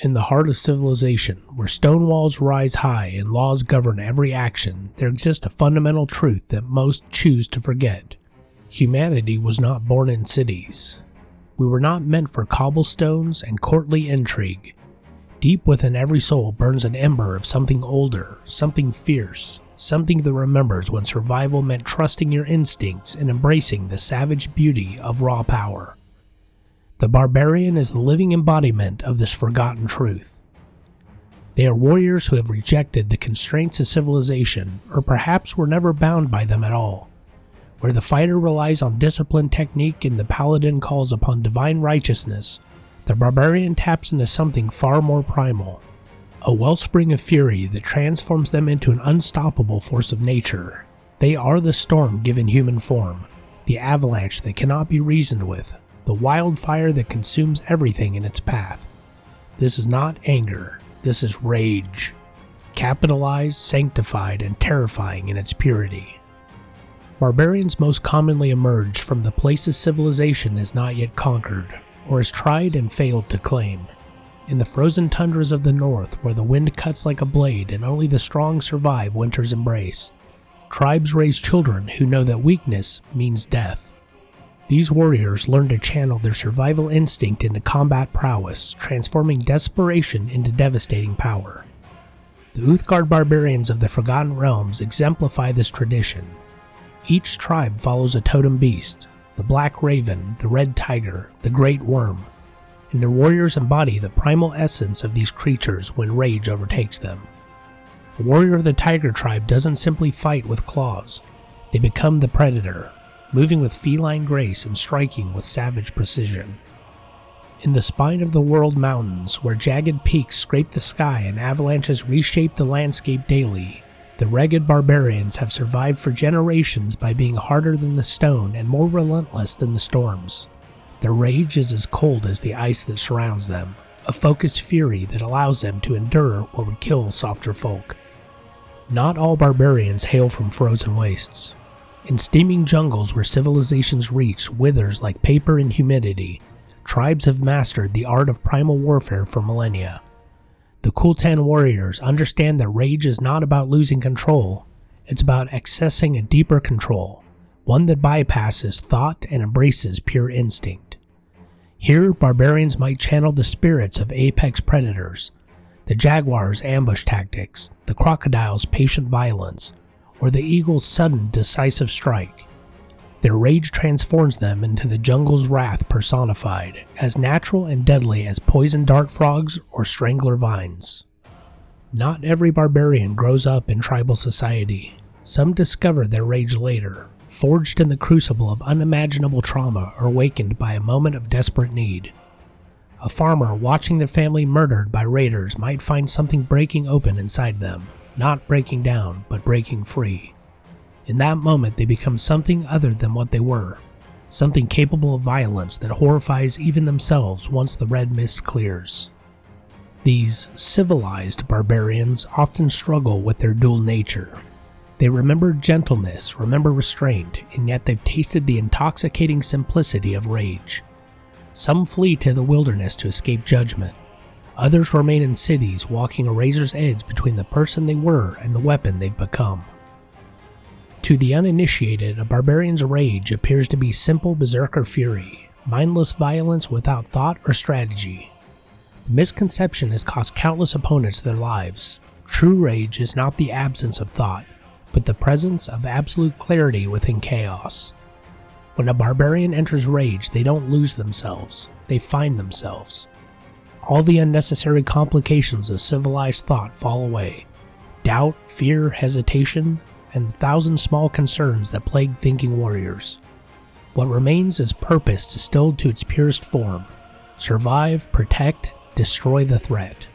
In the heart of civilization, where stone walls rise high and laws govern every action, there exists a fundamental truth that most choose to forget. Humanity was not born in cities. We were not meant for cobblestones and courtly intrigue. Deep within every soul burns an ember of something older, something fierce, something that remembers when survival meant trusting your instincts and embracing the savage beauty of raw power. The Barbarian is the living embodiment of this forgotten truth. They are warriors who have rejected the constraints of civilization, or perhaps were never bound by them at all. Where the fighter relies on disciplined technique and the paladin calls upon divine righteousness, the Barbarian taps into something far more primal, a wellspring of fury that transforms them into an unstoppable force of nature. They are the storm given human form, the avalanche that cannot be reasoned with, the wildfire that consumes everything in its path. This is not anger, this is rage, capitalized, sanctified, and terrifying in its purity. Barbarians most commonly emerge from the places civilization is not yet conquered, or has tried and failed to claim. In the frozen tundras of the north, where the wind cuts like a blade and only the strong survive winter's embrace, tribes raise children who know that weakness means death. These warriors learn to channel their survival instinct into combat prowess, transforming desperation into devastating power. The Uthgardt barbarians of the Forgotten Realms exemplify this tradition. Each tribe follows a totem beast, the black raven, the red tiger, the great worm, and their warriors embody the primal essence of these creatures when rage overtakes them. A warrior of the tiger tribe doesn't simply fight with claws, they become the predator, moving with feline grace and striking with savage precision. In the spine of the world mountains, where jagged peaks scrape the sky and avalanches reshape the landscape daily, the ragged barbarians have survived for generations by being harder than the stone and more relentless than the storms. Their rage is as cold as the ice that surrounds them, a focused fury that allows them to endure what would kill softer folk. Not all barbarians hail from frozen wastes. In steaming jungles where civilization's reach withers like paper in humidity, tribes have mastered the art of primal warfare for millennia. The Kultan warriors understand that rage is not about losing control, it's about accessing a deeper control, one that bypasses thought and embraces pure instinct. Here, barbarians might channel the spirits of apex predators, the jaguar's ambush tactics, the crocodile's patient violence, or the eagle's sudden, decisive strike. Their rage transforms them into the jungle's wrath personified, as natural and deadly as poison dart frogs or strangler vines. Not every barbarian grows up in tribal society. Some discover their rage later, forged in the crucible of unimaginable trauma or awakened by a moment of desperate need. A farmer watching their family murdered by raiders might find something breaking open inside them. Not breaking down, but breaking free. In that moment, they become something other than what they were, something capable of violence that horrifies even themselves once the red mist clears. These civilized barbarians often struggle with their dual nature. They remember gentleness, remember restraint, and yet they've tasted the intoxicating simplicity of rage. Some flee to the wilderness to escape judgment. Others remain in cities, walking a razor's edge between the person they were and the weapon they've become. To the uninitiated, a barbarian's rage appears to be simple berserker fury, mindless violence without thought or strategy. The misconception has cost countless opponents their lives. True rage is not the absence of thought, but the presence of absolute clarity within chaos. When a barbarian enters rage, they don't lose themselves, they find themselves. All the unnecessary complications of civilized thought fall away. Doubt, fear, hesitation, and the thousand small concerns that plague thinking warriors. What remains is purpose distilled to its purest form. Survive, protect, destroy the threat.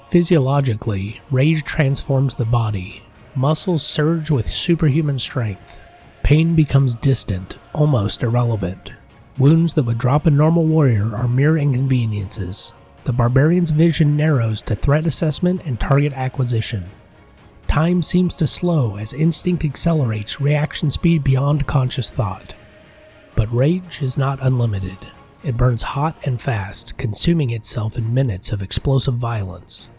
Physiologically, rage transforms the body. Muscles surge with superhuman strength. Pain becomes distant, almost irrelevant. Wounds that would drop a normal warrior are mere inconveniences. The barbarian's vision narrows to threat assessment and target acquisition. Time seems to slow as instinct accelerates reaction speed beyond conscious thought. But rage is not unlimited. It burns hot and fast, consuming itself in minutes of explosive violence.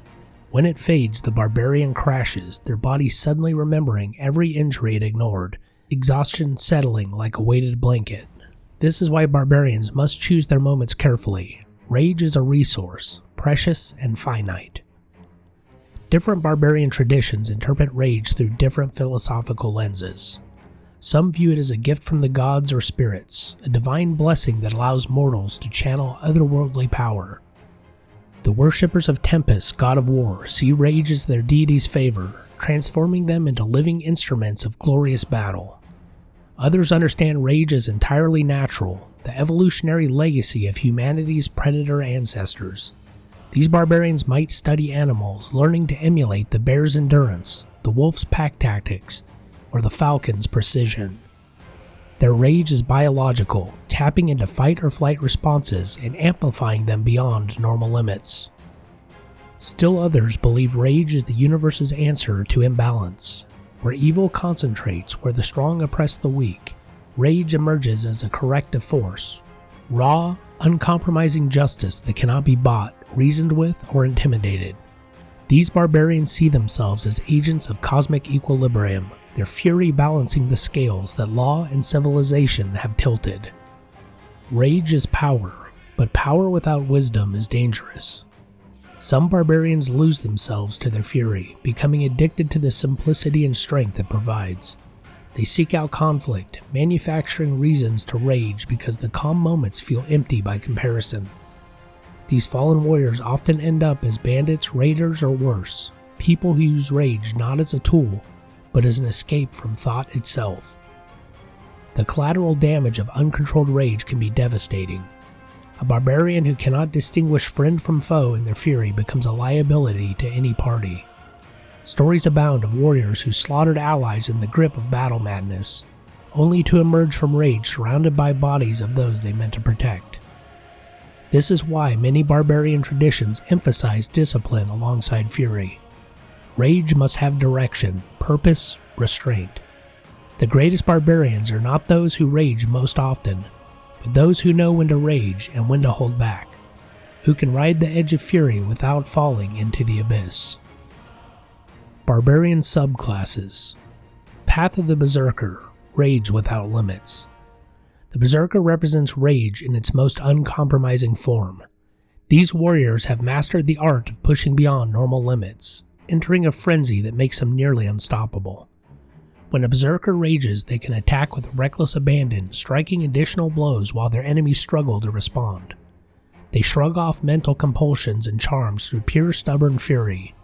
When it fades, the barbarian crashes, their body suddenly remembering every injury it ignored, exhaustion settling like a weighted blanket. This is why barbarians must choose their moments carefully. Rage is a resource, precious and finite. Different barbarian traditions interpret rage through different philosophical lenses. Some view it as a gift from the gods or spirits, a divine blessing that allows mortals to channel otherworldly power. The worshippers of Tempest, god of war, see rage as their deity's favor, transforming them into living instruments of glorious battle. Others understand rage as entirely natural, the evolutionary legacy of humanity's predator ancestors. These barbarians might study animals, learning to emulate the bear's endurance, the wolf's pack tactics, or the falcon's precision. Their rage is biological, tapping into fight or flight responses and amplifying them beyond normal limits. Still others believe rage is the universe's answer to imbalance. Where evil concentrates, where the strong oppress the weak, rage emerges as a corrective force. Raw, uncompromising justice that cannot be bought, reasoned with, or intimidated. These barbarians see themselves as agents of cosmic equilibrium, their fury balancing the scales that law and civilization have tilted. Rage is power, but power without wisdom is dangerous. Some barbarians lose themselves to their fury, becoming addicted to the simplicity and strength it provides. They seek out conflict, manufacturing reasons to rage because the calm moments feel empty by comparison. These fallen warriors often end up as bandits, raiders, or worse, people who use rage not as a tool, but as an escape from thought itself. The collateral damage of uncontrolled rage can be devastating. A barbarian who cannot distinguish friend from foe in their fury becomes a liability to any party. Stories abound of warriors who slaughtered allies in the grip of battle madness, only to emerge from rage surrounded by bodies of those they meant to protect. This is why many barbarian traditions emphasize discipline alongside fury. Rage must have direction, purpose, restraint. The greatest barbarians are not those who rage most often, but those who know when to rage and when to hold back, who can ride the edge of fury without falling into the abyss. Barbarian subclasses. Path of the Berserker, rage without limits. The Berserker represents rage in its most uncompromising form. These warriors have mastered the art of pushing beyond normal limits, entering a frenzy that makes them nearly unstoppable. When a Berserker rages, they can attack with reckless abandon, striking additional blows while their enemies struggle to respond. They shrug off mental compulsions and charms through pure stubborn fury,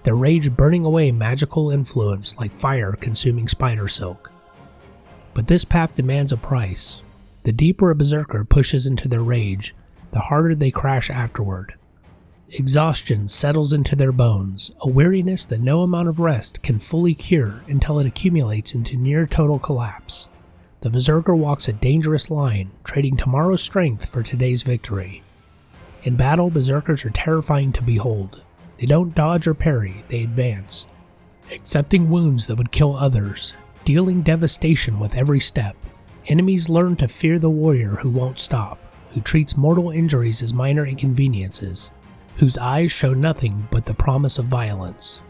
their rage burning away magical influence like fire consuming spider silk. But this path demands a price. The deeper a Berserker pushes into their rage, the harder they crash afterward. Exhaustion settles into their bones, a weariness that no amount of rest can fully cure until it accumulates into near total collapse. The Berserker walks a dangerous line, trading tomorrow's strength for today's victory. In battle, Berserkers are terrifying to behold. They don't dodge or parry, they advance, accepting wounds that would kill others, dealing devastation with every step. Enemies learn to fear the warrior who won't stop, who treats mortal injuries as minor inconveniences, whose eyes show nothing but the promise of violence.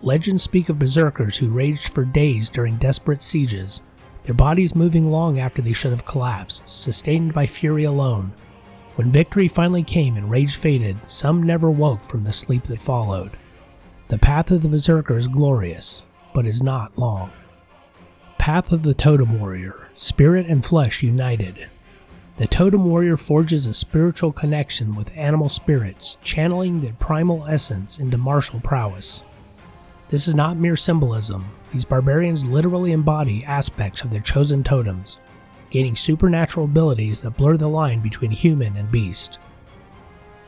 Legends speak of berserkers who raged for days during desperate sieges, their bodies moving long after they should have collapsed, sustained by fury alone. When victory finally came and rage faded, some never woke from the sleep that followed. The path of the berserker is glorious, but is not long. Path of the Totem Warrior, spirit and flesh united. The Totem Warrior forges a spiritual connection with animal spirits, channeling their primal essence into martial prowess. This is not mere symbolism. These barbarians literally embody aspects of their chosen totems, gaining supernatural abilities that blur the line between human and beast.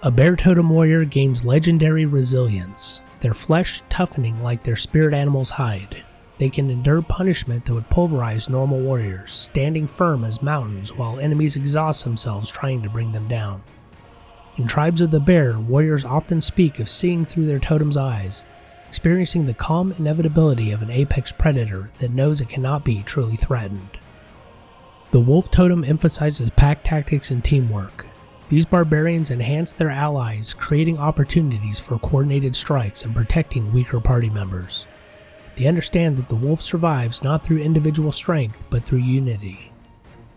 A Bear Totem Warrior gains legendary resilience, their flesh toughening like their spirit animal's hide. They can endure punishment that would pulverize normal warriors, standing firm as mountains while enemies exhaust themselves trying to bring them down. In tribes of the bear, warriors often speak of seeing through their totem's eyes, experiencing the calm inevitability of an apex predator that knows it cannot be truly threatened. The wolf totem emphasizes pack tactics and teamwork. These barbarians enhance their allies, creating opportunities for coordinated strikes and protecting weaker party members. They understand that the wolf survives not through individual strength, but through unity.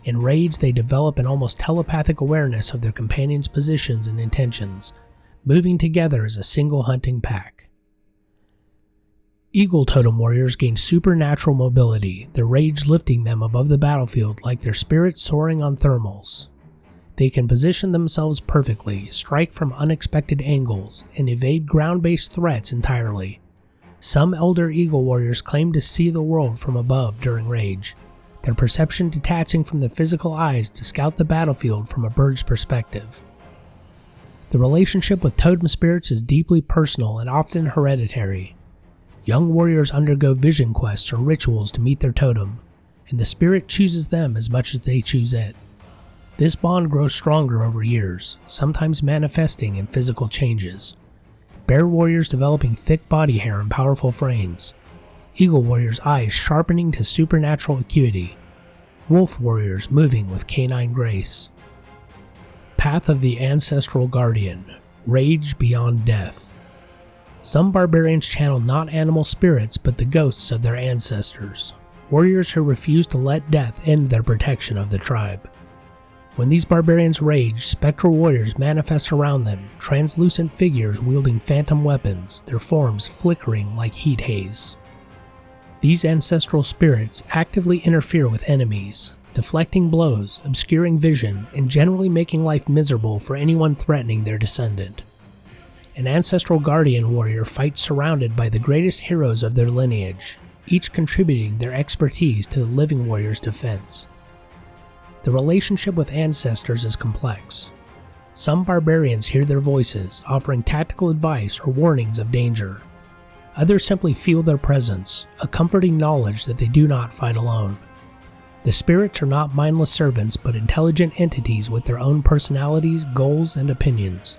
In Rage, they develop an almost telepathic awareness of their companions' positions and intentions, moving together as a single hunting pack. Eagle Totem warriors gain supernatural mobility, their rage lifting them above the battlefield like their spirits soaring on thermals. They can position themselves perfectly, strike from unexpected angles, and evade ground-based threats entirely. Some Elder Eagle warriors claim to see the world from above during Rage, their perception detaching from the physical eyes to scout the battlefield from a bird's perspective. The relationship with totem spirits is deeply personal and often hereditary. Young warriors undergo vision quests or rituals to meet their totem, and the spirit chooses them as much as they choose it. This bond grows stronger over years, sometimes manifesting in physical changes. Bear warriors developing thick body hair and powerful frames. Eagle warriors' eyes sharpening to supernatural acuity. Wolf warriors moving with canine grace. Path of the Ancestral Guardian. Rage beyond death. Some barbarians channel not animal spirits but the ghosts of their ancestors. Warriors who refuse to let death end their protection of the tribe. When these barbarians rage, spectral warriors manifest around them, translucent figures wielding phantom weapons, their forms flickering like heat haze. These ancestral spirits actively interfere with enemies, deflecting blows, obscuring vision, and generally making life miserable for anyone threatening their descendant. An ancestral guardian warrior fights surrounded by the greatest heroes of their lineage, each contributing their expertise to the living warrior's defense. The relationship with ancestors is complex. Some barbarians hear their voices, offering tactical advice or warnings of danger. Others simply feel their presence, a comforting knowledge that they do not fight alone. The spirits are not mindless servants but intelligent entities with their own personalities, goals, and opinions,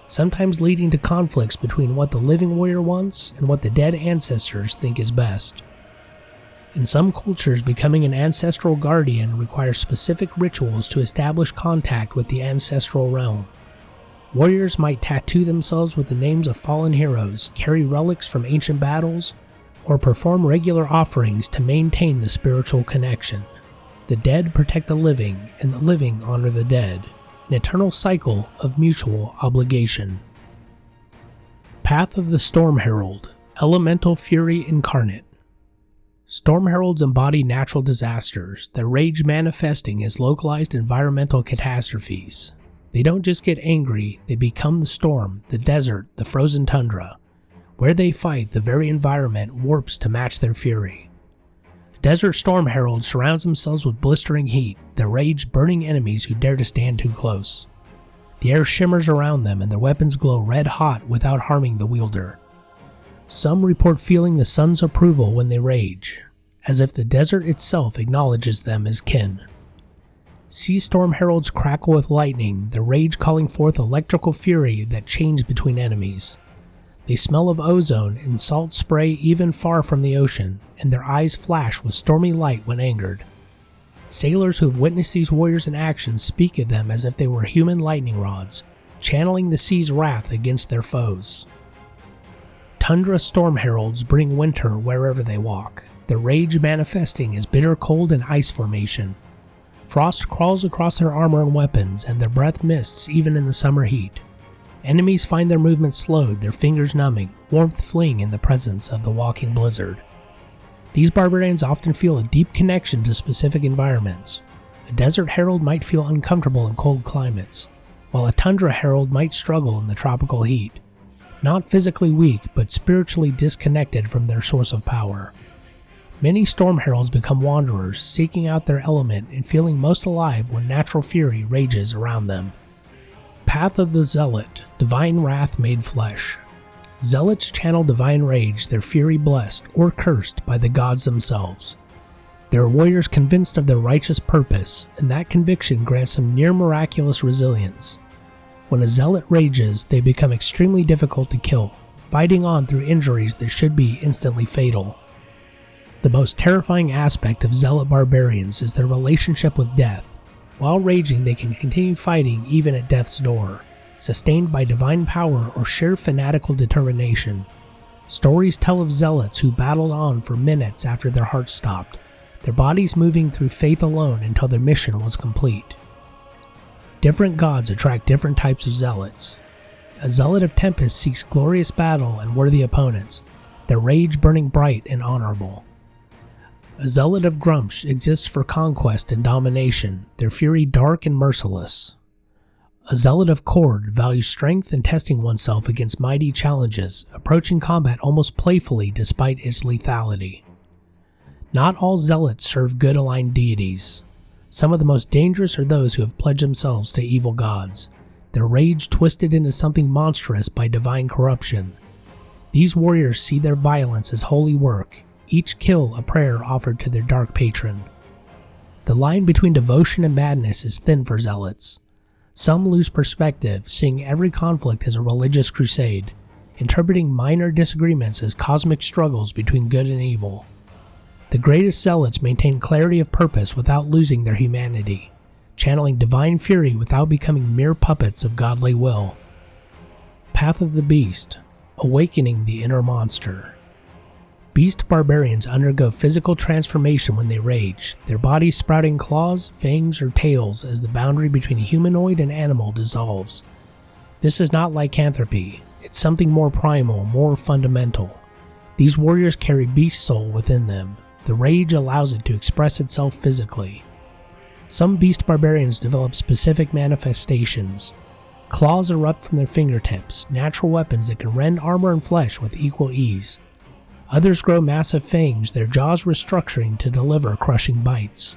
sometimes leading to conflicts between what the living warrior wants and what the dead ancestors think is best. In some cultures, becoming an ancestral guardian requires specific rituals to establish contact with the ancestral realm. Warriors might tattoo themselves with the names of fallen heroes, carry relics from ancient battles, or perform regular offerings to maintain the spiritual connection. The dead protect the living, and the living honor the dead, an eternal cycle of mutual obligation. Path of the Storm Herald. Elemental Fury Incarnate. Storm Heralds embody natural disasters, their rage manifesting as localized environmental catastrophes. They don't just get angry, they become the storm, the desert, the frozen tundra. Where they fight, the very environment warps to match their fury. Desert Storm Herald surrounds themselves with blistering heat, their rage burning enemies who dare to stand too close. The air shimmers around them and their weapons glow red hot without harming the wielder. Some report feeling the sun's approval when they rage, as if the desert itself acknowledges them as kin. Sea Storm Heralds crackle with lightning, their rage calling forth electrical fury that chains between enemies. They smell of ozone and salt spray even far from the ocean, and their eyes flash with stormy light when angered. Sailors who have witnessed these warriors in action speak of them as if they were human lightning rods, channeling the sea's wrath against their foes. Tundra Storm Heralds bring winter wherever they walk, their rage manifesting as bitter cold and ice formation. Frost crawls across their armor and weapons, and their breath mists even in the summer heat. Enemies find their movement slowed, their fingers numbing, warmth fleeing in the presence of the walking blizzard. These barbarians often feel a deep connection to specific environments. A desert herald might feel uncomfortable in cold climates, while a tundra herald might struggle in the tropical heat. Not physically weak, but spiritually disconnected from their source of power. Many storm heralds become wanderers, seeking out their element and feeling most alive when natural fury rages around them. Path of the Zealot. Divine wrath made flesh. Zealots channel divine rage, their fury blessed or cursed by the gods themselves. They are warriors convinced of their righteous purpose, and that conviction grants them near miraculous resilience. When a zealot rages, they become extremely difficult to kill, fighting on through injuries that should be instantly fatal. The most terrifying aspect of zealot barbarians is their relationship with death. While raging, they can continue fighting even at death's door, sustained by divine power or sheer fanatical determination. Stories tell of zealots who battled on for minutes after their hearts stopped, their bodies moving through faith alone until their mission was complete. Different gods attract different types of zealots. A zealot of Tempest seeks glorious battle and worthy opponents, their rage burning bright and honorable. A zealot of Grumsh exists for conquest and domination, their fury dark and merciless. A zealot of Cord values strength and testing oneself against mighty challenges, approaching combat almost playfully despite its lethality. Not all zealots serve good aligned deities. Some of the most dangerous are those who have pledged themselves to evil gods, their rage twisted into something monstrous by divine corruption. These warriors see their violence as holy work, each kill a prayer offered to their dark patron. The line between devotion and madness is thin for zealots. Some lose perspective, seeing every conflict as a religious crusade, interpreting minor disagreements as cosmic struggles between good and evil. The greatest zealots maintain clarity of purpose without losing their humanity, channeling divine fury without becoming mere puppets of godly will. Path of the Beast, awakening the inner monster. Beast barbarians undergo physical transformation when they rage, their bodies sprouting claws, fangs, or tails as the boundary between humanoid and animal dissolves. This is not lycanthropy, it's something more primal, more fundamental. These warriors carry beast soul within them. The rage allows it to express itself physically. Some beast barbarians develop specific manifestations. Claws erupt from their fingertips, natural weapons that can rend armor and flesh with equal ease. Others grow massive fangs, their jaws restructuring to deliver crushing bites.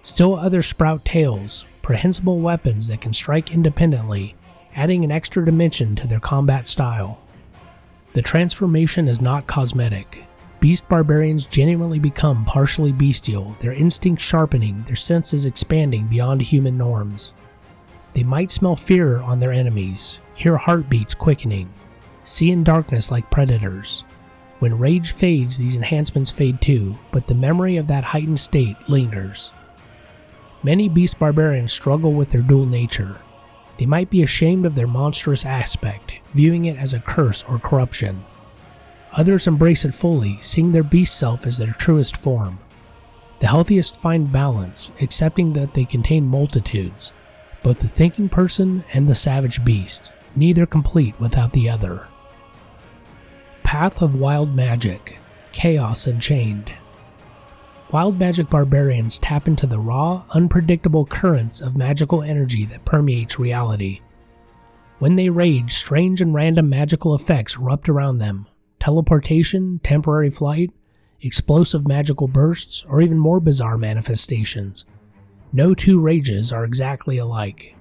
Still others sprout tails, prehensile weapons that can strike independently, adding an extra dimension to their combat style. The transformation is not cosmetic. Beast barbarians genuinely become partially bestial, their instincts sharpening, their senses expanding beyond human norms. They might smell fear on their enemies, hear heartbeats quickening, see in darkness like predators. When rage fades, these enhancements fade too, but the memory of that heightened state lingers. Many beast barbarians struggle with their dual nature. They might be ashamed of their monstrous aspect, viewing it as a curse or corruption. Others embrace it fully, seeing their beast self as their truest form. The healthiest find balance, accepting that they contain multitudes, both the thinking person and the savage beast, neither complete without the other. Path of Wild Magic, Chaos Unchained. Wild magic barbarians tap into the raw, unpredictable currents of magical energy that permeates reality. When they rage, strange and random magical effects erupt around them. Teleportation, temporary flight, explosive magical bursts, or even more bizarre manifestations. No two rages are exactly alike.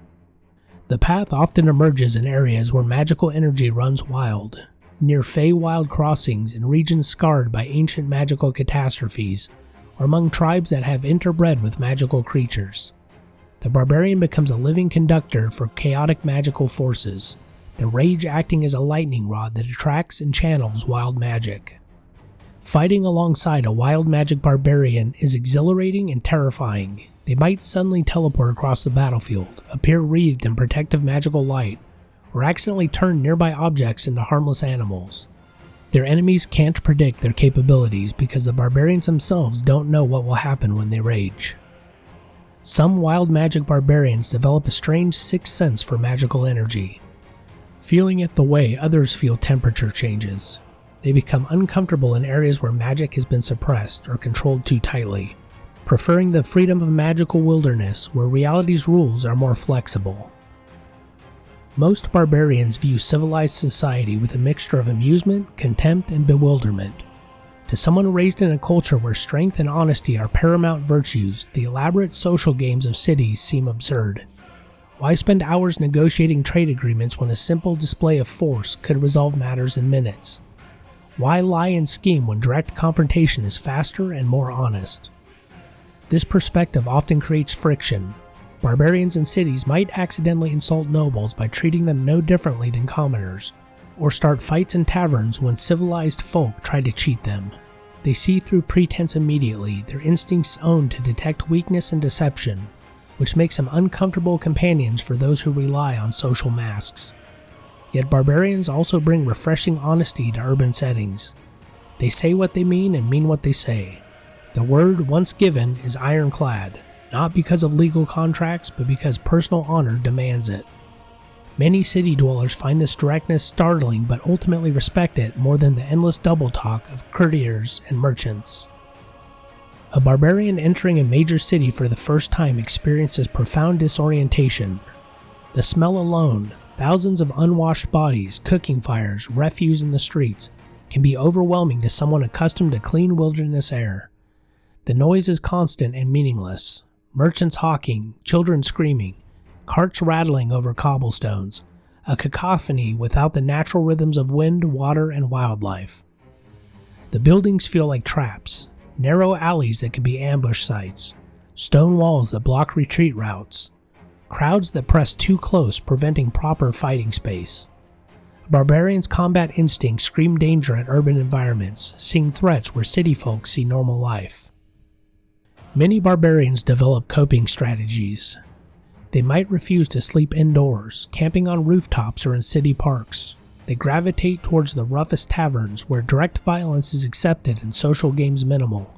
The path often emerges in areas where magical energy runs wild, near Feywild crossings in regions scarred by ancient magical catastrophes, or among tribes that have interbred with magical creatures. The barbarian becomes a living conductor for chaotic magical forces, the rage acting as a lightning rod that attracts and channels wild magic. Fighting alongside a wild magic barbarian is exhilarating and terrifying. They might suddenly teleport across the battlefield, appear wreathed in protective magical light, or accidentally turn nearby objects into harmless animals. Their enemies can't predict their capabilities because the barbarians themselves don't know what will happen when they rage. Some wild magic barbarians develop a strange sixth sense for magical energy, feeling it the way others feel temperature changes. They become uncomfortable in areas where magic has been suppressed or controlled too tightly, preferring the freedom of magical wilderness where reality's rules are more flexible. Most barbarians view civilized society with a mixture of amusement, contempt, and bewilderment. To someone raised in a culture where strength and honesty are paramount virtues, the elaborate social games of cities seem absurd. Why spend hours negotiating trade agreements when a simple display of force could resolve matters in minutes? Why lie and scheme when direct confrontation is faster and more honest? This perspective often creates friction. Barbarians in cities might accidentally insult nobles by treating them no differently than commoners, or start fights in taverns when civilized folk try to cheat them. They see through pretense immediately, their instincts own to detect weakness and deception. which makes them uncomfortable companions for those who rely on social masks. Yet barbarians also bring refreshing honesty to urban settings. They say what they mean and mean what they say. The word once given is ironclad, not because of legal contracts, but because personal honor demands it. Many city dwellers find this directness startling but ultimately respect it more than the endless double talk of courtiers and merchants. A barbarian entering a major city for the first time experiences profound disorientation. The smell alone, thousands of unwashed bodies, cooking fires, refuse in the streets, can be overwhelming to someone accustomed to clean wilderness air. The noise is constant and meaningless. Merchants hawking, children screaming, carts rattling over cobblestones, a cacophony without the natural rhythms of wind, water, and wildlife. The buildings feel like traps, narrow alleys that could be ambush sites, stone walls that block retreat routes, crowds that press too close, preventing proper fighting space. A barbarian's combat instincts scream danger at urban environments, seeing threats where city folk see normal life. Many barbarians develop coping strategies. They might refuse to sleep indoors, camping on rooftops or in city parks. They gravitate towards the roughest taverns where direct violence is accepted and social games minimal.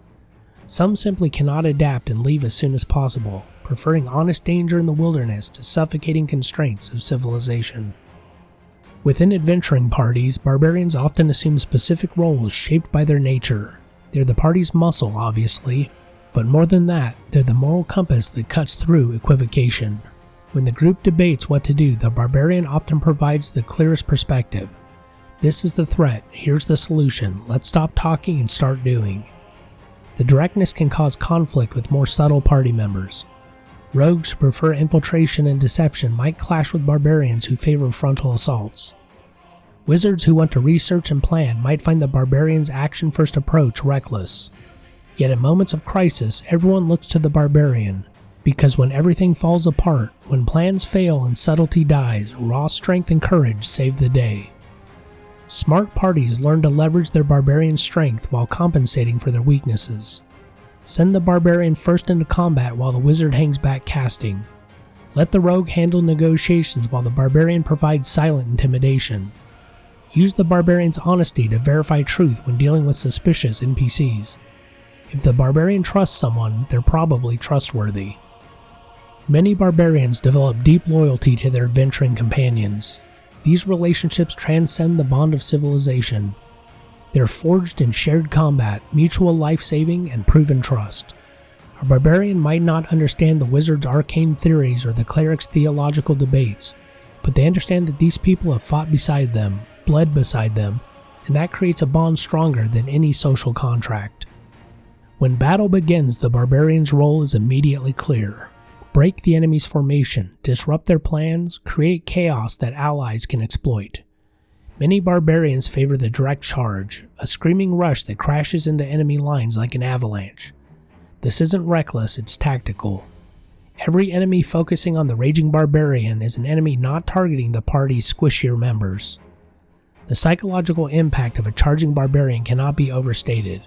Some simply cannot adapt and leave as soon as possible, preferring honest danger in the wilderness to suffocating constraints of civilization. Within adventuring parties, barbarians often assume specific roles shaped by their nature. They're the party's muscle, obviously, but more than that, they're the moral compass that cuts through equivocation. When the group debates what to do, the barbarian often provides the clearest perspective. This is the threat, here's the solution, let's stop talking and start doing. The directness can cause conflict with more subtle party members. Rogues who prefer infiltration and deception might clash with barbarians who favor frontal assaults. Wizards who want to research and plan might find the barbarian's action-first approach reckless. Yet in moments of crisis, everyone looks to the barbarian, because when everything falls apart, when plans fail and subtlety dies, raw strength and courage save the day. Smart parties learn to leverage their barbarian strength while compensating for their weaknesses. Send the barbarian first into combat while the wizard hangs back casting. Let the rogue handle negotiations while the barbarian provides silent intimidation. Use the barbarian's honesty to verify truth when dealing with suspicious NPCs. If the barbarian trusts someone, they're probably trustworthy. Many barbarians develop deep loyalty to their adventuring companions. These relationships transcend the bond of civilization. They're forged in shared combat, mutual life-saving, and proven trust. A barbarian might not understand the wizard's arcane theories or the cleric's theological debates, but they understand that these people have fought beside them, bled beside them, and that creates a bond stronger than any social contract. When battle begins, the barbarian's role is immediately clear. Break the enemy's formation, disrupt their plans, create chaos that allies can exploit. Many barbarians favor the direct charge, a screaming rush that crashes into enemy lines like an avalanche. This isn't reckless, it's tactical. Every enemy focusing on the raging barbarian is an enemy not targeting the party's squishier members. The psychological impact of a charging barbarian cannot be overstated.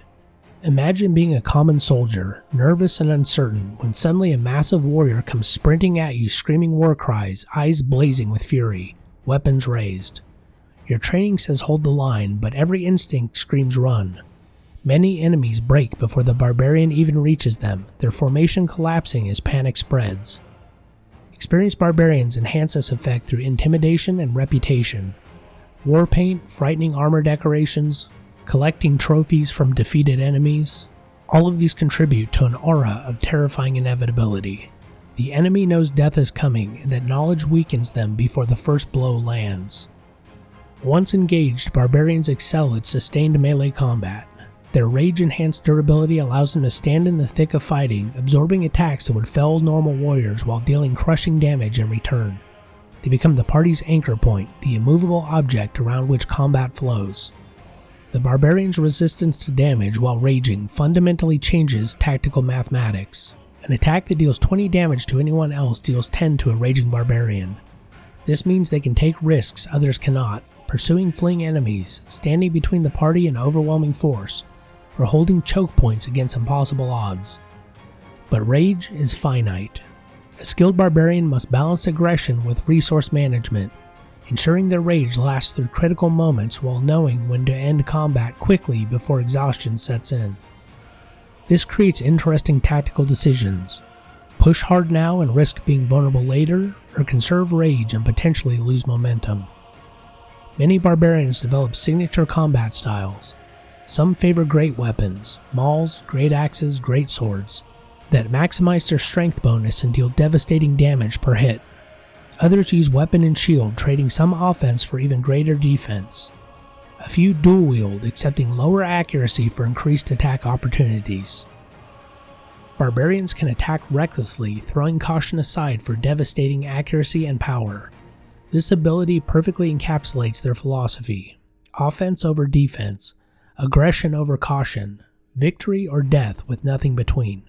Imagine being a common soldier, nervous and uncertain, when suddenly a massive warrior comes sprinting at you screaming war cries, eyes blazing with fury, weapons raised. Your training says hold the line, but every instinct screams run. Many enemies break before the barbarian even reaches them, their formation collapsing as panic spreads. Experienced barbarians enhance this effect through intimidation and reputation. War paint, frightening armor decorations, collecting trophies from defeated enemies, all of these contribute to an aura of terrifying inevitability. The enemy knows death is coming and that knowledge weakens them before the first blow lands. Once engaged, barbarians excel at sustained melee combat. Their rage-enhanced durability allows them to stand in the thick of fighting, absorbing attacks that would fell normal warriors while dealing crushing damage in return. They become the party's anchor point, the immovable object around which combat flows. The barbarian's resistance to damage while raging fundamentally changes tactical mathematics. An attack that deals 20 damage to anyone else deals 10 to a raging barbarian. This means they can take risks others cannot, pursuing fleeing enemies, standing between the party and overwhelming force, or holding choke points against impossible odds. But rage is finite. A skilled barbarian must balance aggression with resource management, ensuring their rage lasts through critical moments while knowing when to end combat quickly before exhaustion sets in. This creates interesting tactical decisions. Push hard now and risk being vulnerable later, or conserve rage and potentially lose momentum. Many barbarians develop signature combat styles. Some favor great weapons, mauls, great axes, great swords, that maximize their strength bonus and deal devastating damage per hit. Others use weapon and shield, trading some offense for even greater defense. A few dual wield, accepting lower accuracy for increased attack opportunities. Barbarians can attack recklessly, throwing caution aside for devastating accuracy and power. This ability perfectly encapsulates their philosophy: offense over defense, aggression over caution, victory or death with nothing between.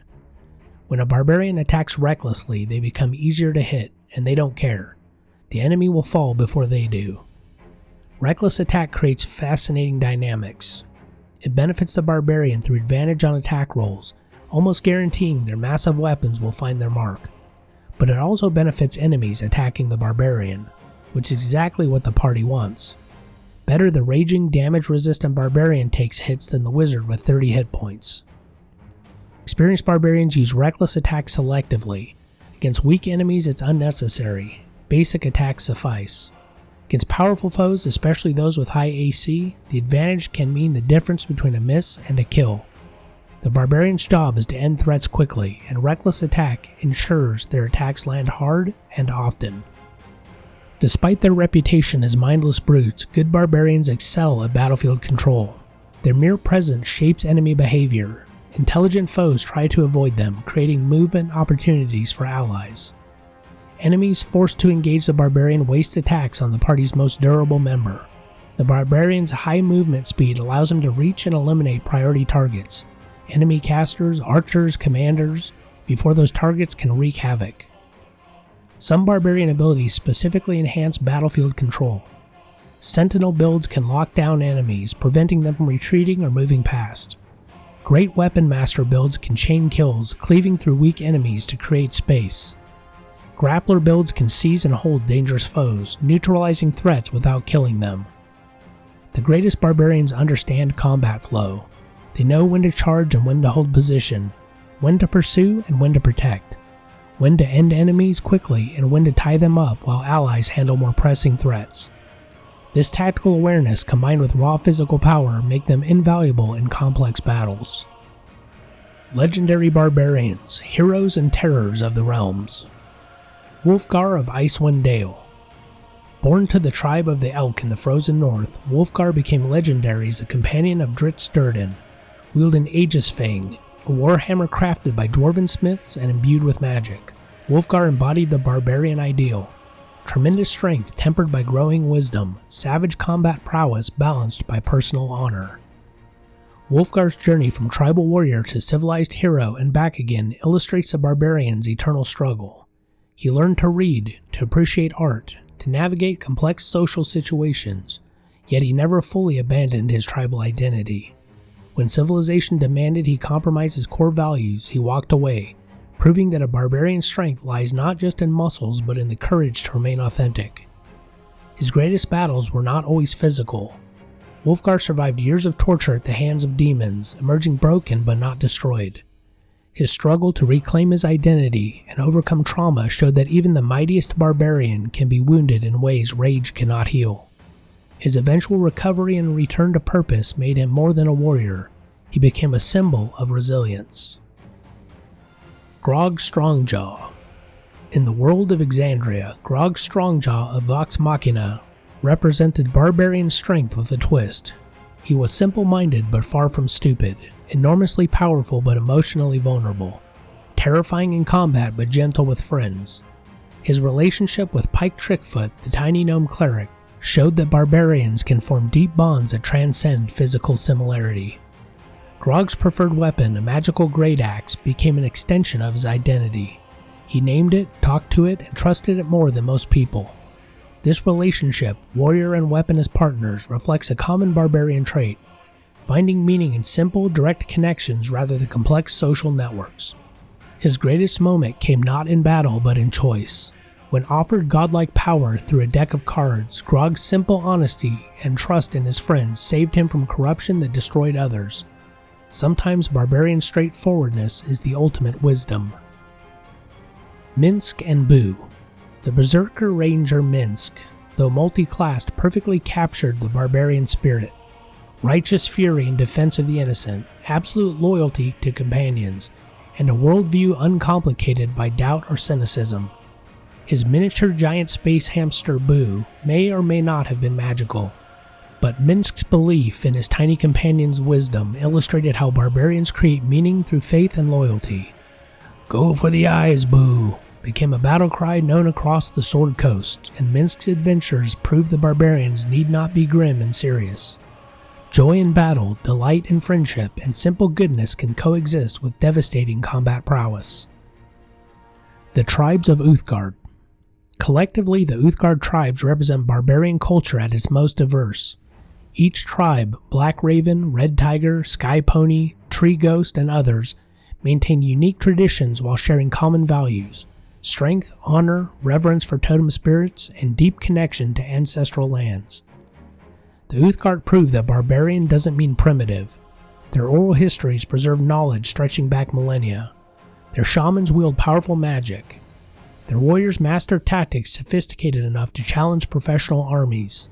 When a barbarian attacks recklessly, they become easier to hit, and they don't care. The enemy will fall before they do. Reckless attack creates fascinating dynamics. It benefits the barbarian through advantage on attack rolls, almost guaranteeing their massive weapons will find their mark. But it also benefits enemies attacking the barbarian, which is exactly what the party wants. Better the raging, damage-resistant barbarian takes hits than the wizard with 30 hit points. Experienced barbarians use reckless attacks selectively. Against weak enemies it's unnecessary. Basic attacks suffice. Against powerful foes, especially those with high AC, the advantage can mean the difference between a miss and a kill. The barbarian's job is to end threats quickly, and reckless attack ensures their attacks land hard and often. Despite their reputation as mindless brutes, good barbarians excel at battlefield control. Their mere presence shapes enemy behavior. Intelligent foes try to avoid them, creating movement opportunities for allies. Enemies forced to engage the barbarian waste attacks on the party's most durable member. The barbarian's high movement speed allows him to reach and eliminate priority targets, enemy casters, archers, commanders, before those targets can wreak havoc. Some barbarian abilities specifically enhance battlefield control. Sentinel builds can lock down enemies, preventing them from retreating or moving past. Great Weapon Master builds can chain kills, cleaving through weak enemies to create space. Grappler builds can seize and hold dangerous foes, neutralizing threats without killing them. The greatest barbarians understand combat flow. They know when to charge and when to hold position, when to pursue and when to protect, when to end enemies quickly and when to tie them up while allies handle more pressing threats. This tactical awareness combined with raw physical power make them invaluable in complex battles. Legendary Barbarians, Heroes and Terrors of the Realms. Wulfgar of Icewind Dale. Born to the tribe of the Elk in the frozen north, Wulfgar became legendary as the companion of Drizzt Do'Urden, wielding Aegis Fang, a warhammer crafted by dwarven smiths and imbued with magic. Wulfgar embodied the barbarian ideal. Tremendous strength tempered by growing wisdom, savage combat prowess balanced by personal honor. Wulfgar's journey from tribal warrior to civilized hero and back again illustrates the barbarian's eternal struggle. He learned to read, to appreciate art, to navigate complex social situations, yet he never fully abandoned his tribal identity. When civilization demanded he compromise his core values, he walked away, proving that a barbarian's strength lies not just in muscles but in the courage to remain authentic. His greatest battles were not always physical. Wulfgar survived years of torture at the hands of demons, emerging broken but not destroyed. His struggle to reclaim his identity and overcome trauma showed that even the mightiest barbarian can be wounded in ways rage cannot heal. His eventual recovery and return to purpose made him more than a warrior. He became a symbol of resilience. Grog Strongjaw. In the world of Exandria, Grog Strongjaw of Vox Machina represented barbarian strength with a twist. He was simple-minded but far from stupid, enormously powerful but emotionally vulnerable, terrifying in combat but gentle with friends. His relationship with Pike Trickfoot, the tiny gnome cleric, showed that barbarians can form deep bonds that transcend physical similarity. Grog's preferred weapon, a magical great axe, became an extension of his identity. He named it, talked to it, and trusted it more than most people. This relationship, warrior and weapon as partners, reflects a common barbarian trait: finding meaning in simple, direct connections rather than complex social networks. His greatest moment came not in battle but in choice. When offered godlike power through a deck of cards, Grog's simple honesty and trust in his friends saved him from corruption that destroyed others. Sometimes Barbarian straightforwardness is the ultimate wisdom. Minsc and Boo. The Berserker Ranger Minsc, though multi-classed, perfectly captured the Barbarian spirit. Righteous fury in defense of the innocent, absolute loyalty to companions, and a worldview uncomplicated by doubt or cynicism. His miniature giant space hamster Boo may or may not have been magical, but Minsc's belief in his tiny companion's wisdom illustrated how barbarians create meaning through faith and loyalty. "Go for the eyes, Boo!" became a battle cry known across the Sword Coast, and Minsc's adventures proved the barbarians need not be grim and serious. Joy in battle, delight in friendship, and simple goodness can coexist with devastating combat prowess. The Tribes of Uthgardt. Collectively, the Uthgardt tribes represent barbarian culture at its most diverse. Each tribe, Black Raven, Red Tiger, Sky Pony, Tree Ghost, and others, maintain unique traditions while sharing common values: strength, honor, reverence for totem spirits, and deep connection to ancestral lands. The Uthgardt prove that barbarian doesn't mean primitive. Their oral histories preserve knowledge stretching back millennia. Their shamans wield powerful magic. Their warriors master tactics sophisticated enough to challenge professional armies.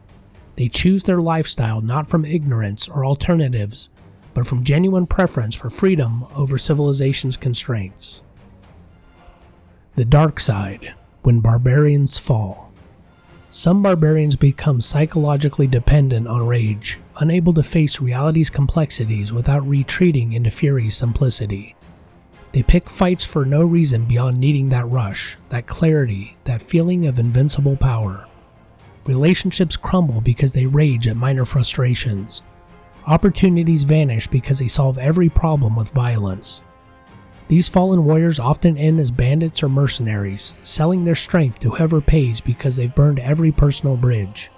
They choose their lifestyle not from ignorance or alternatives, but from genuine preference for freedom over civilization's constraints. The Dark Side, when barbarians fall. Some barbarians become psychologically dependent on rage, unable to face reality's complexities without retreating into fury's simplicity. They pick fights for no reason beyond needing that rush, that clarity, that feeling of invincible power. Relationships crumble because they rage at minor frustrations. Opportunities vanish because they solve every problem with violence. These fallen warriors often end as bandits or mercenaries, selling their strength to whoever pays because they've burned every personal bridge.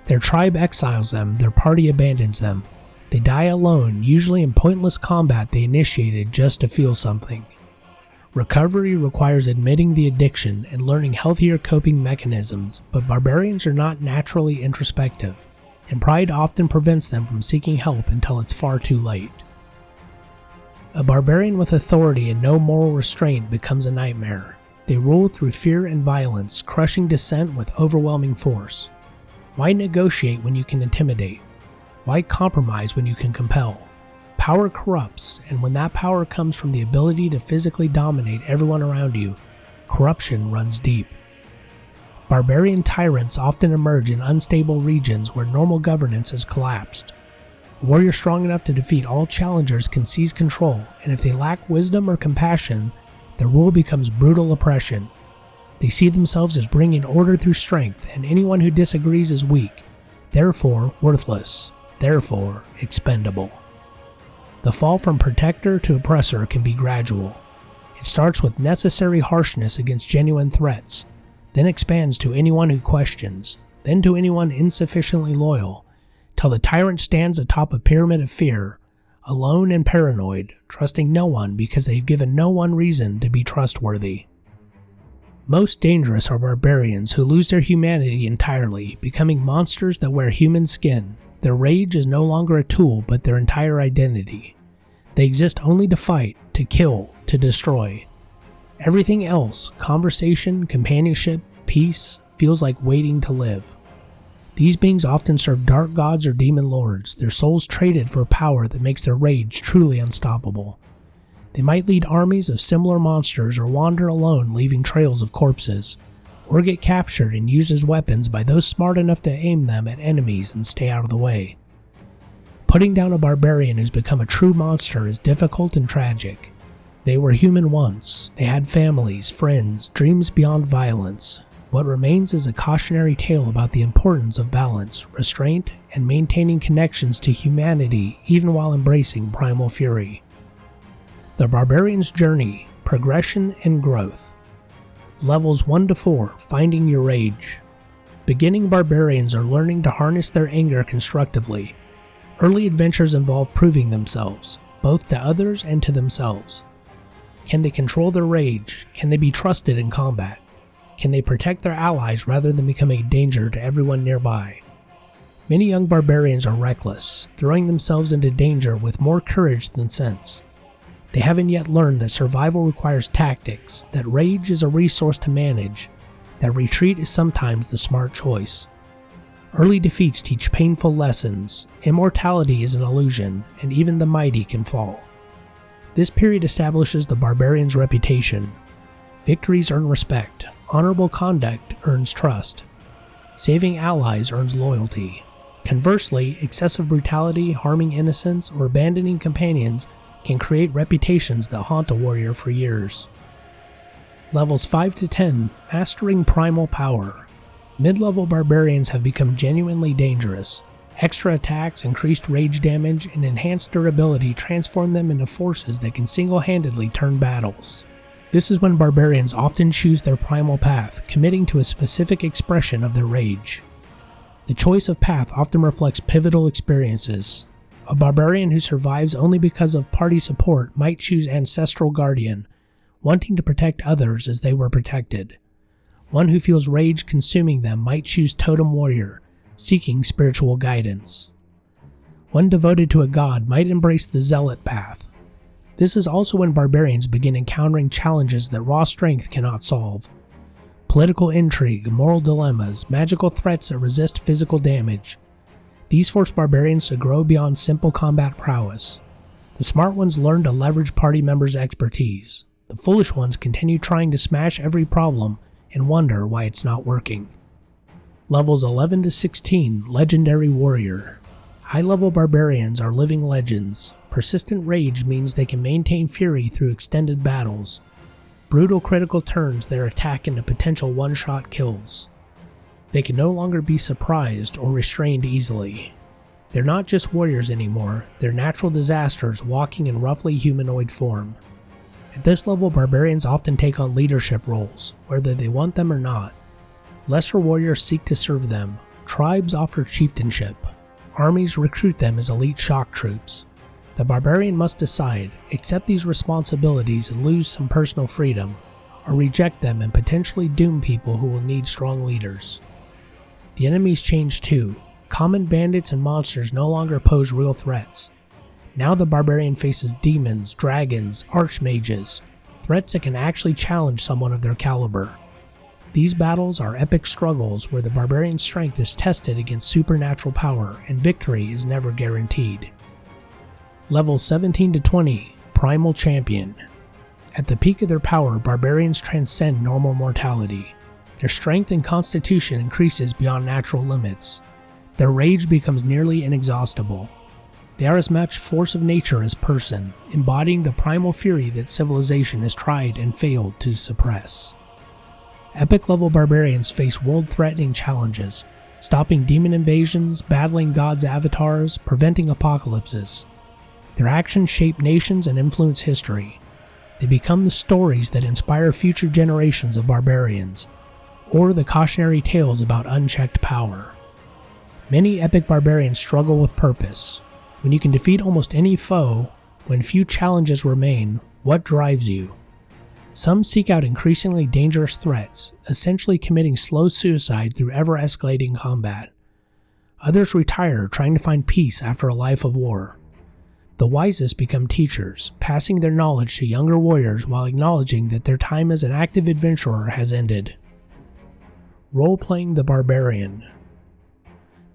Their tribe exiles them, their party abandons them. They die alone, usually in pointless combat they initiated just to feel something. Recovery requires admitting the addiction and learning healthier coping mechanisms, but barbarians are not naturally introspective, and pride often prevents them from seeking help until it's far too late. A barbarian with authority and no moral restraint becomes a nightmare. They rule through fear and violence, crushing dissent with overwhelming force. Why negotiate when you can intimidate? Why compromise when you can compel? Power corrupts, and when that power comes from the ability to physically dominate everyone around you, corruption runs deep. Barbarian tyrants often emerge in unstable regions where normal governance has collapsed. A warrior strong enough to defeat all challengers can seize control, and if they lack wisdom or compassion, their rule becomes brutal oppression. They see themselves as bringing order through strength, and anyone who disagrees is weak, therefore worthless, therefore expendable. The fall from protector to oppressor can be gradual. It starts with necessary harshness against genuine threats, then expands to anyone who questions, then to anyone insufficiently loyal, till the tyrant stands atop a pyramid of fear, alone and paranoid, trusting no one because they've given no one reason to be trustworthy. Most dangerous are barbarians who lose their humanity entirely, becoming monsters that wear human skin. Their rage is no longer a tool, but their entire identity. They exist only to fight, to kill, to destroy. Everything else, conversation, companionship, peace, feels like waiting to live. These beings often serve dark gods or demon lords, their souls traded for power that makes their rage truly unstoppable. They might lead armies of similar monsters or wander alone leaving trails of corpses, or get captured and used as weapons by those smart enough to aim them at enemies and stay out of the way. Putting down a barbarian who's become a true monster is difficult and tragic. They were human once, they had families, friends, dreams beyond violence. What remains is a cautionary tale about the importance of balance, restraint, and maintaining connections to humanity even while embracing primal fury. The Barbarian's Journey, Progression and Growth. Levels 1 to 4, Finding Your Rage. Beginning barbarians are learning to harness their anger constructively. Early adventures involve proving themselves, both to others and to themselves. Can they control their rage? Can they be trusted in combat? Can they protect their allies rather than becoming a danger to everyone nearby? Many young barbarians are reckless, throwing themselves into danger with more courage than sense. They haven't yet learned that survival requires tactics, that rage is a resource to manage, that retreat is sometimes the smart choice. Early defeats teach painful lessons, immortality is an illusion, and even the mighty can fall. This period establishes the barbarian's reputation. Victories earn respect, honorable conduct earns trust. Saving allies earns loyalty. Conversely, excessive brutality, harming innocents, or abandoning companions can create reputations that haunt a warrior for years. Levels 5 to 10, Mastering Primal Power. Mid-level barbarians have become genuinely dangerous. Extra attacks, increased rage damage, and enhanced durability transform them into forces that can single-handedly turn battles. This is when barbarians often choose their primal path, committing to a specific expression of their rage. The choice of path often reflects pivotal experiences. A barbarian who survives only because of party support might choose Ancestral Guardian, wanting to protect others as they were protected. One who feels rage consuming them might choose Totem Warrior, seeking spiritual guidance. One devoted to a god might embrace the Zealot path. This is also when barbarians begin encountering challenges that raw strength cannot solve. Political intrigue, moral dilemmas, magical threats that resist physical damage. These force barbarians to grow beyond simple combat prowess. The smart ones learn to leverage party members' expertise. The foolish ones continue trying to smash every problem and wonder why it's not working. Levels 11 to 16, Legendary Warrior. High-level barbarians are living legends. Persistent rage means they can maintain fury through extended battles. Brutal critical turns their attack into potential one-shot kills. They can no longer be surprised or restrained easily. They're not just warriors anymore, they're natural disasters walking in roughly humanoid form. At this level, barbarians often take on leadership roles, whether they want them or not. Lesser warriors seek to serve them. Tribes offer chieftainship. Armies recruit them as elite shock troops. The barbarian must decide, accept these responsibilities and lose some personal freedom, or reject them and potentially doom people who will need strong leaders. The enemies change too. Common bandits and monsters no longer pose real threats. Now the barbarian faces demons, dragons, archmages, threats that can actually challenge someone of their caliber. These battles are epic struggles where the barbarian's strength is tested against supernatural power and victory is never guaranteed. Levels 17 to 20, Primal Champion. At the peak of their power, barbarians transcend normal mortality. Their strength and constitution increases beyond natural limits. Their rage becomes nearly inexhaustible. They are as much force of nature as person, embodying the primal fury that civilization has tried and failed to suppress. Epic-level barbarians face world-threatening challenges, stopping demon invasions, battling gods' avatars, preventing apocalypses. Their actions shape nations and influence history. They become the stories that inspire future generations of barbarians, or the cautionary tales about unchecked power. Many epic barbarians struggle with purpose. When you can defeat almost any foe, when few challenges remain, what drives you? Some seek out increasingly dangerous threats, essentially committing slow suicide through ever-escalating combat. Others retire, trying to find peace after a life of war. The wisest become teachers, passing their knowledge to younger warriors while acknowledging that their time as an active adventurer has ended. Role-playing the Barbarian.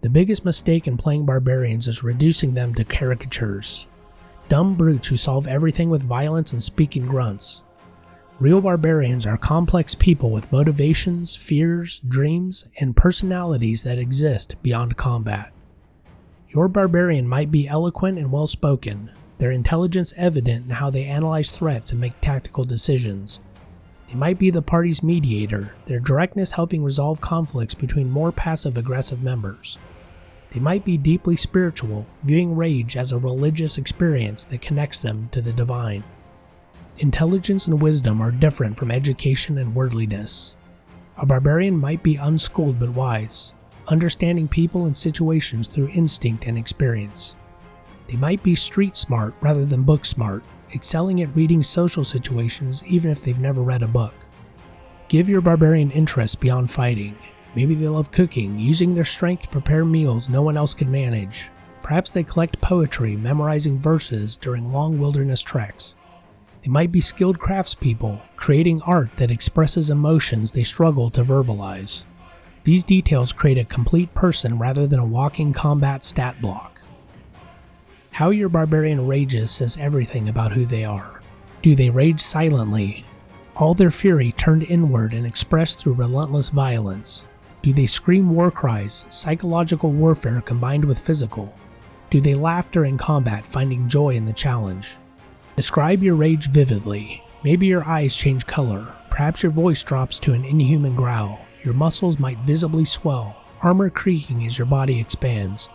The biggest mistake in playing barbarians is reducing them to caricatures. Dumb brutes who solve everything with violence and speak in grunts. Real barbarians are complex people with motivations, fears, dreams, and personalities that exist beyond combat. Your barbarian might be eloquent and well-spoken, their intelligence evident in how they analyze threats and make tactical decisions. They might be the party's mediator, their directness helping resolve conflicts between more passive-aggressive members. They might be deeply spiritual, viewing rage as a religious experience that connects them to the divine. Intelligence and wisdom are different from education and worldliness. A barbarian might be unschooled but wise, understanding people and situations through instinct and experience. They might be street smart rather than book smart, excelling at reading social situations even if they've never read a book. Give your barbarian interests beyond fighting. Maybe they love cooking, using their strength to prepare meals no one else can manage. Perhaps they collect poetry, memorizing verses during long wilderness treks. They might be skilled craftspeople, creating art that expresses emotions they struggle to verbalize. These details create a complete person rather than a walking combat stat block. How your barbarian rages says everything about who they are. Do they rage silently? All their fury turned inward and expressed through relentless violence. Do they scream war cries, psychological warfare combined with physical? Do they laugh during combat, finding joy in the challenge? Describe your rage vividly. Maybe your eyes change color. Perhaps your voice drops to an inhuman growl. Your muscles might visibly swell, armor creaking as your body expands.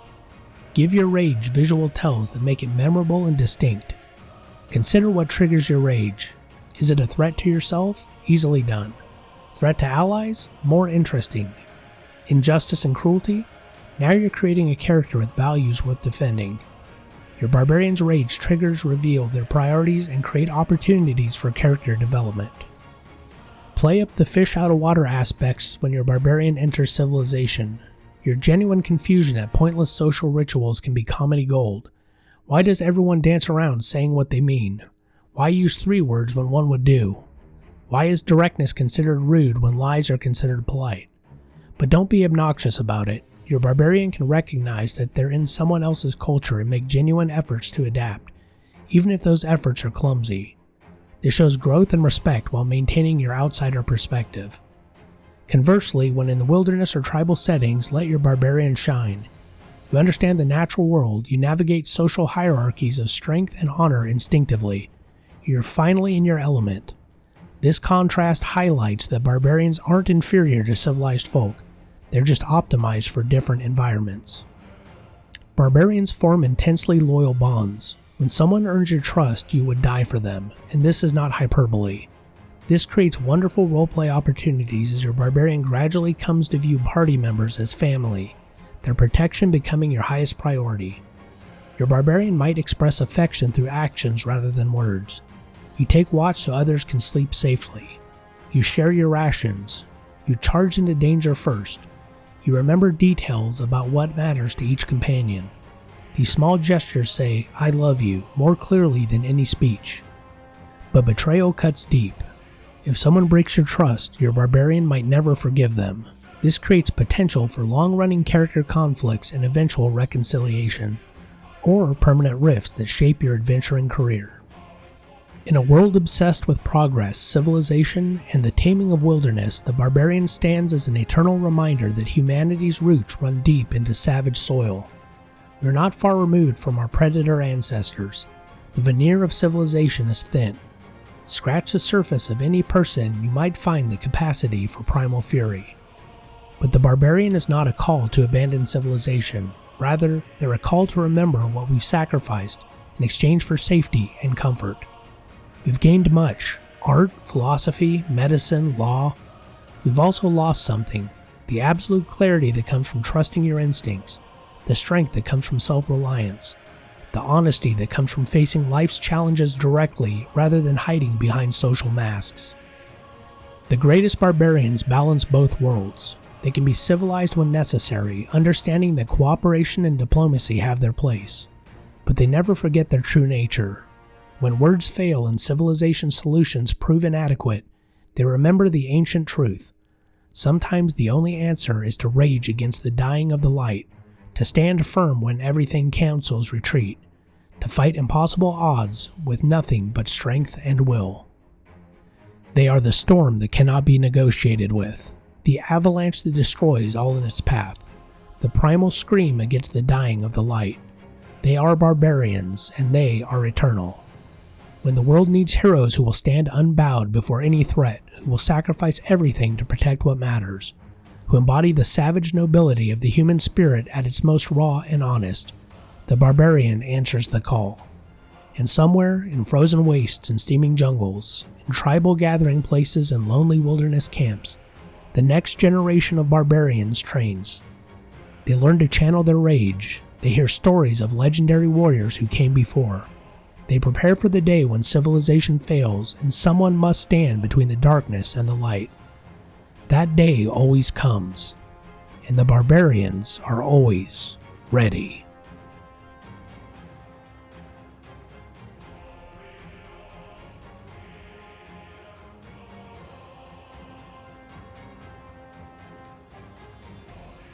Give your rage visual tells that make it memorable and distinct. Consider what triggers your rage. Is it a threat to yourself? Easily done. Threat to allies? More interesting. Injustice and cruelty? Now you're creating a character with values worth defending. Your barbarian's rage triggers reveal their priorities and create opportunities for character development. Play up the fish out of water aspects when your barbarian enters civilization. Your genuine confusion at pointless social rituals can be comedy gold. Why does everyone dance around saying what they mean? Why use 3 words when 1 would do? Why is directness considered rude when lies are considered polite? But don't be obnoxious about it. Your barbarian can recognize that they're in someone else's culture and make genuine efforts to adapt, even if those efforts are clumsy. This shows growth and respect while maintaining your outsider perspective. Conversely, when in the wilderness or tribal settings, let your barbarian shine. You understand the natural world, you navigate social hierarchies of strength and honor instinctively. You're finally in your element. This contrast highlights that barbarians aren't inferior to civilized folk. They're just optimized for different environments. Barbarians form intensely loyal bonds. When someone earns your trust, you would die for them, and this is not hyperbole. This creates wonderful roleplay opportunities as your barbarian gradually comes to view party members as family, their protection becoming your highest priority. Your barbarian might express affection through actions rather than words. You take watch so others can sleep safely. You share your rations. You charge into danger first. You remember details about what matters to each companion. These small gestures say, "I love you," more clearly than any speech. But betrayal cuts deep. If someone breaks your trust, your barbarian might never forgive them. This creates potential for long-running character conflicts and eventual reconciliation, or permanent rifts that shape your adventuring career. In a world obsessed with progress, civilization, and the taming of wilderness, the barbarian stands as an eternal reminder that humanity's roots run deep into savage soil. We're not far removed from our predator ancestors. The veneer of civilization is thin. Scratch the surface of any person, you might find the capacity for primal fury. But the barbarian is not a call to abandon civilization. Rather, they're a call to remember what we've sacrificed in exchange for safety and comfort. We've gained much: art, philosophy, medicine, law. We've also lost something: the absolute clarity that comes from trusting your instincts, the strength that comes from self-reliance, the honesty that comes from facing life's challenges directly rather than hiding behind social masks. The greatest barbarians balance both worlds. They can be civilized when necessary, understanding that cooperation and diplomacy have their place. But they never forget their true nature. When words fail and civilization solutions prove inadequate, they remember the ancient truth. Sometimes the only answer is to rage against the dying of the light, to stand firm when everything counsels retreat, to fight impossible odds with nothing but strength and will. They are the storm that cannot be negotiated with, the avalanche that destroys all in its path, the primal scream against the dying of the light. They are barbarians, and they are eternal. When the world needs heroes who will stand unbowed before any threat, who will sacrifice everything to protect what matters, who embody the savage nobility of the human spirit at its most raw and honest, the barbarian answers the call. And somewhere, in frozen wastes and steaming jungles, in tribal gathering places and lonely wilderness camps, the next generation of barbarians trains. They learn to channel their rage. They hear stories of legendary warriors who came before. They prepare for the day when civilization fails and someone must stand between the darkness and the light. That day always comes, and the barbarians are always ready.